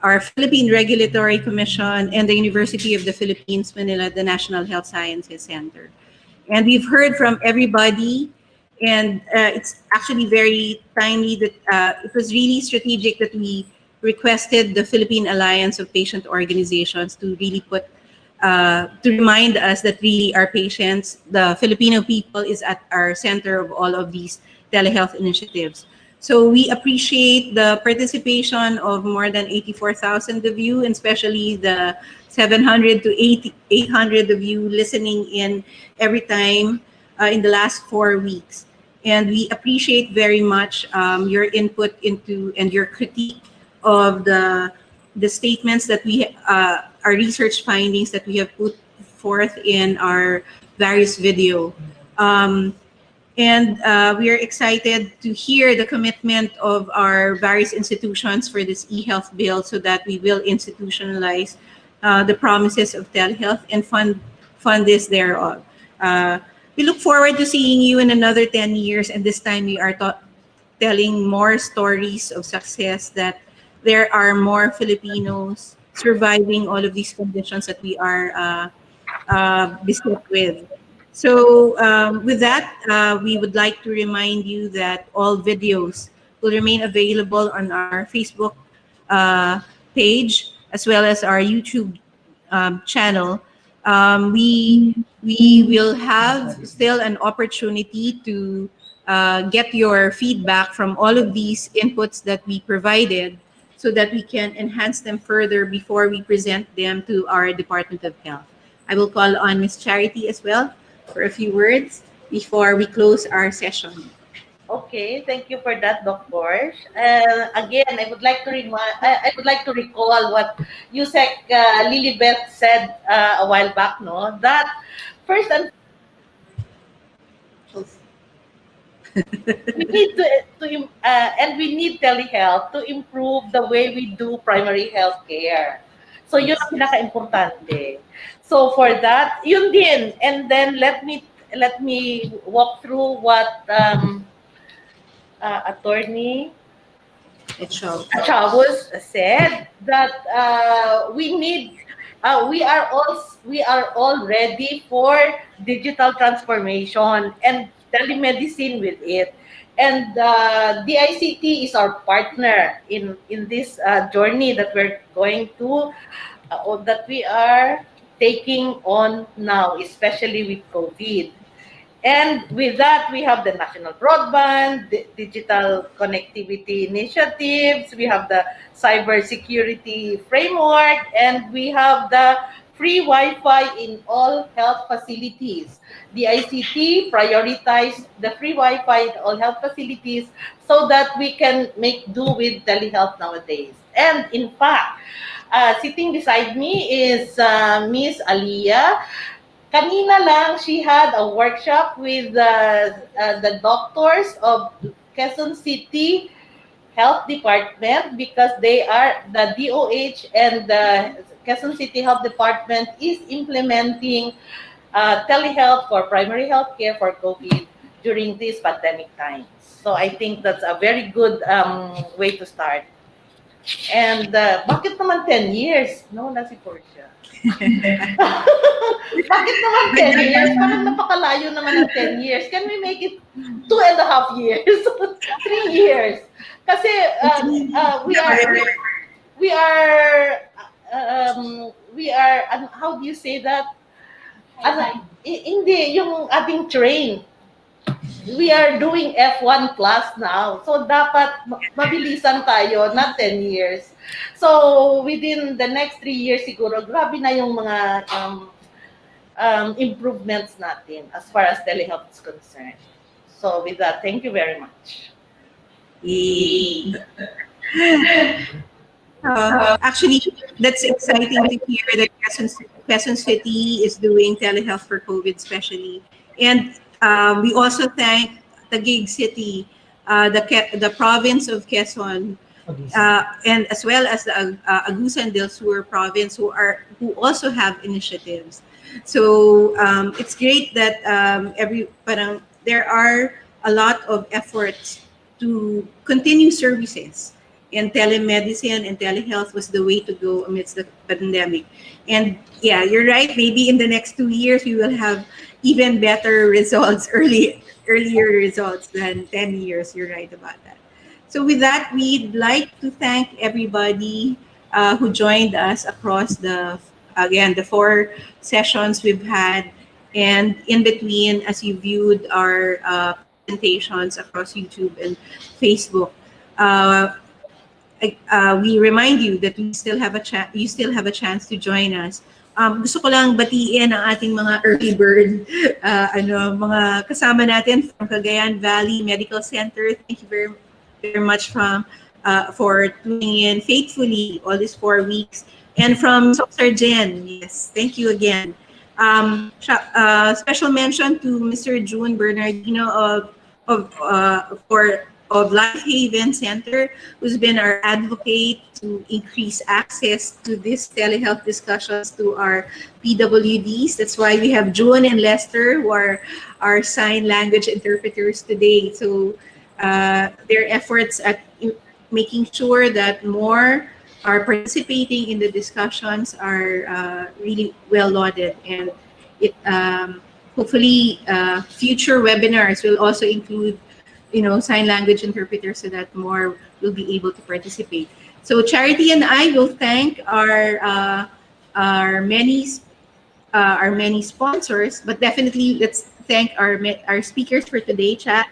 our Philippine Regulatory Commission, and the University of the Philippines, Manila, the National Health Sciences Center. And we've heard from everybody, and it's actually very timely that it was really strategic that we requested the Philippine Alliance of Patient Organizations to really put to remind us that really our patients, the Filipino people, is at our center of all of these telehealth initiatives. So we appreciate the participation of more than 84,000 of you, and especially the 700 to 800 of you listening in every time in the last 4 weeks. And we appreciate very much your input into and your critique of the statements that we our research findings that we have put forth in our various video. And we are excited to hear the commitment of our various institutions for this e-health bill so that we will institutionalize the promises of telehealth and fund this thereof. We look forward to seeing you in another 10 years, and this time we are telling more stories of success, that there are more Filipinos surviving all of these conditions that we are beset with. So with that, we would like to remind you that all videos will remain available on our Facebook page as well as our YouTube channel. We will have still an opportunity to get your feedback from all of these inputs that we provided so that we can enhance them further before we present them to our Department of Health. I will call on Ms. Charity as well for a few words before we close our session. Okay, thank you for that, Dr. Again, I would like to I would like to recall what Yusek Lilibeth said a while back, no, that first and we need and we need telehealth to improve the way we do primary health care. So yun ang pinaka-importante. So for that, yun din. And then let me walk through what attorney Chavos said that we are all ready for digital transformation and telemedicine with it. And DICT is our partner in this journey that we're going to that we are taking on now, especially with COVID. And with that, we have the national broadband, digital connectivity initiatives, we have the cybersecurity framework, and we have the free Wi-Fi in all health facilities. The ICT prioritized the free Wi-Fi in all health facilities so that we can make do with telehealth nowadays. And in fact, sitting beside me is Miss Aliyah. Kanina lang, she had a workshop with the doctors of Quezon City Health Department because they are the DOH and the Quezon City Health Department is implementing telehealth for primary health care for COVID during these pandemic times. So I think that's a very good way to start. And bakit naman 10 years? No, na si Portia. Bakit naman 10 years? Parang napakalayo naman ng 10 years. Can we make it 2.5 years? 3 years? Kasi we are how do you say that? Hindi, yung ating train. We are doing F1 plus now. So dapat mabilisan tayo, not 10 years. So within the next 3 years siguro, grabe na yung mga improvements natin as far as telehealth is concerned. So with that, thank you very much. Actually, that's exciting to hear that Quezon City is doing telehealth for COVID especially. And we also thank Taguig City, the province of Quezon, and as well as the Agusan del Sur province, who also have initiatives. So it's great that there are a lot of efforts to continue services, and telemedicine and telehealth was the way to go amidst the pandemic. And yeah, you're right. Maybe in the next 2 years we will have even better results, earlier results than 10 years. You're right about that. So with that, we'd like to thank everybody who joined us across the 4 sessions we've had, and in between as you viewed our presentations across YouTube and Facebook. We remind you that you still have a chance to join us. Gusto ko lang batiin ang ating mga early bird, mga kasama natin from Cagayan Valley Medical Center. Thank you very, very much for tuning in faithfully all these 4 weeks. And from Dr. Jen, yes, thank you again. Special mention to Mr. June Bernardino of Life Haven Center, who's been our advocate to increase access to this telehealth discussions to our PWDs. That's why we have June and Lester, who are our sign language interpreters today. So their efforts at making sure that more are participating in the discussions are really well lauded. And it hopefully future webinars will also include sign language interpreters so that more will be able to participate. So Charity and I will thank our many sponsors, but definitely let's thank our speakers for today, Chat.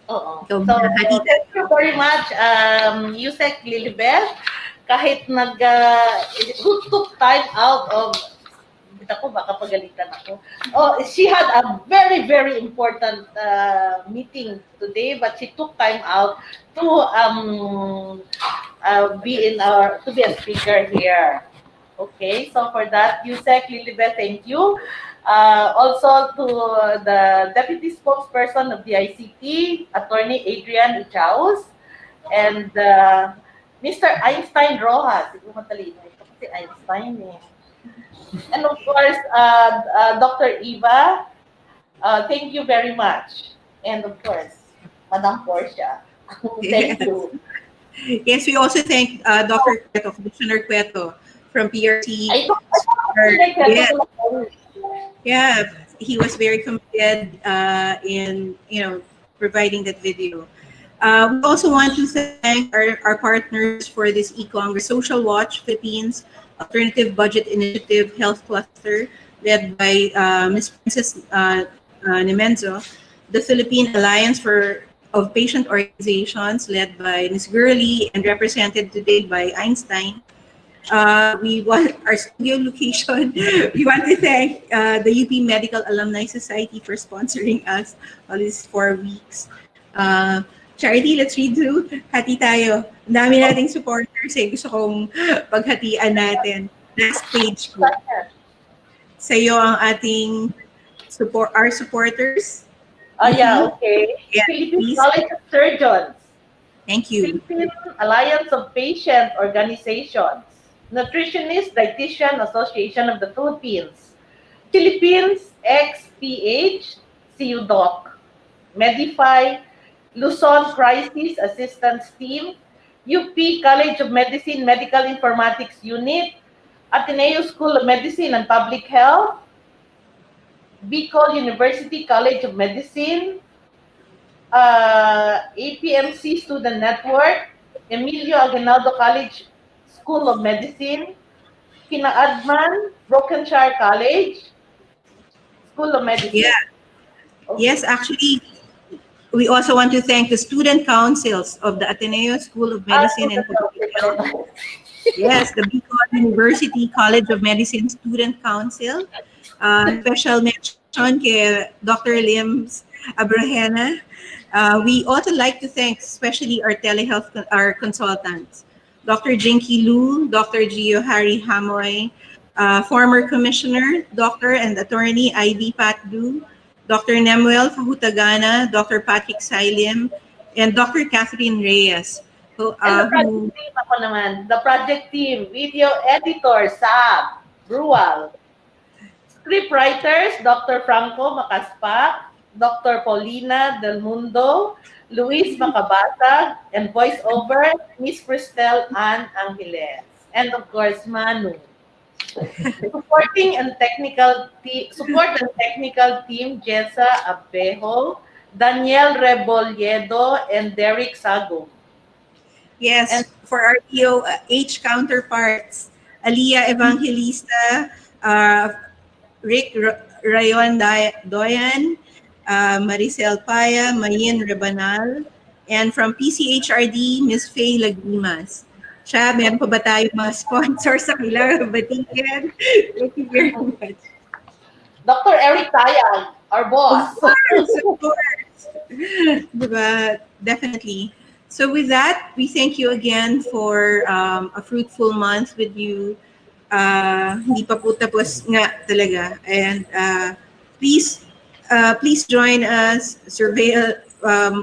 So thank you very much, Yusek Lilibeth, kahit who took time out of Ako, baka pagalitan ako. Oh, she had a very, very important meeting today, but she took time out to to be a speaker here. Okay, so for that, Yusek, Lilibet, thank you. Also to the deputy spokesperson of the ICT, Attorney Adrian Ichaus, and Mr. Einstein Rojas. Ito matalino. Ito kasi Einstein eh. And of course, Dr. Eva, thank you very much. And of course, Madam Portia, thank you. Yes, we also thank Dr. Cueto, Commissioner Cueto from PRC. I don't like that. Yeah, yeah, he was very committed in providing that video. We also want to thank our partners for this eCongress: Social Watch Philippines, Alternative Budget Initiative Health Cluster, led by Ms. Princess Nemenzo, the Philippine Alliance of Patient Organizations, led by Ms. Gurley and represented today by Einstein. We want our studio location. We want to thank the UP Medical Alumni Society for sponsoring us all these 4 weeks. Charity, let's read through. Hati tayo. Ang dami nating supporters eh. Gusto kong paghatian natin. Last page ko. Sa'yo ang ating our supporters. Yeah, okay. Yeah, Philippine please. College of Surgeons. Thank you. Philippine Alliance of Patient Organizations. Nutritionist Dietitian Association of the Philippines. Philippines XPH, CUDOC. Medify, Luzon Crisis Assistance Team, UP College of Medicine Medical Informatics Unit, Ateneo School of Medicine and Public Health, Bicol University College of Medicine, APMC Student Network, Emilio Aguinaldo College School of Medicine, Kinaadman, Brokenshire College, School of Medicine. Yeah. Okay. Yes, actually, we also want to thank the student councils of the Ateneo School of Medicine and Public Health. Yes, the Bicol University College of Medicine Student Council. Special mention kay Dr. Lims Abrahena. We also like to thank especially our telehealth, our consultants, Dr. Jinky Lu, Dr. Gio Harry Hamoy, former Commissioner, Dr. and Attorney Ivy Patdu, Dr. Nemuel Fahutagana, Dr. Patrick Sailim, and Dr. Catherine Reyes. And the project team ako naman. The project team, video editor, Sab, Brual. Script writers, Dr. Franco Macaspac, Dr. Paulina Del Mundo, Luis Macabata, and voiceover, Miss Cristel Ann Angeles. And of course, Manu. Support and technical team, Jessa Abejo, Daniel Rebolledo, and Derek Sago. Yes, And for our DOH counterparts, Aliyah Evangelista, Rick Rayon Doyan, Maricel Paya, Mayin Rebanal, and from PCHRD, Ms. Faye Lagrimas. Siya, meron pa ba tayo mga sponsors sa kailangan batikan? Thank you very much. Dr. Eric Tayag, our boss. Of course. Diba? Definitely. So with that, we thank you again for a fruitful month with you. Hindi pa po tapos nga talaga. And please join us, survey,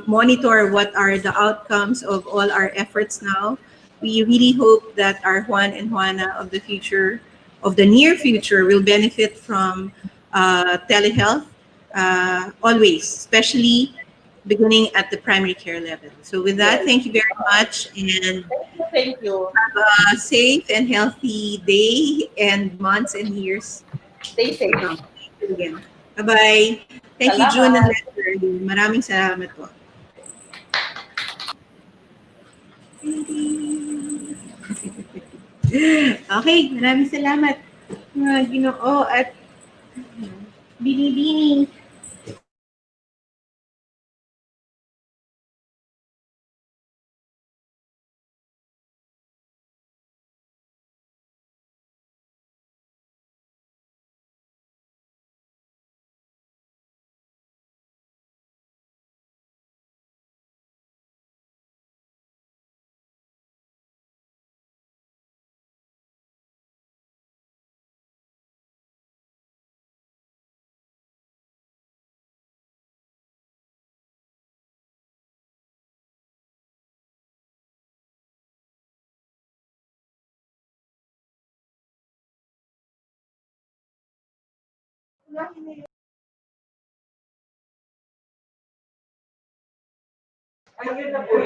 monitor what are the outcomes of all our efforts now. We really hope that our Juan and Juana of the future, of the near future, will benefit from telehealth always, especially beginning at the primary care level. So with that, thank you very much, and Thank you. have a safe and healthy day and months and years. Stay safe. Thank you again. Bye-bye. Thank you, June and Lester. Maraming salamat po. Okay, maraming salamat. Mga Ginoo at Binibini. Ayun na po.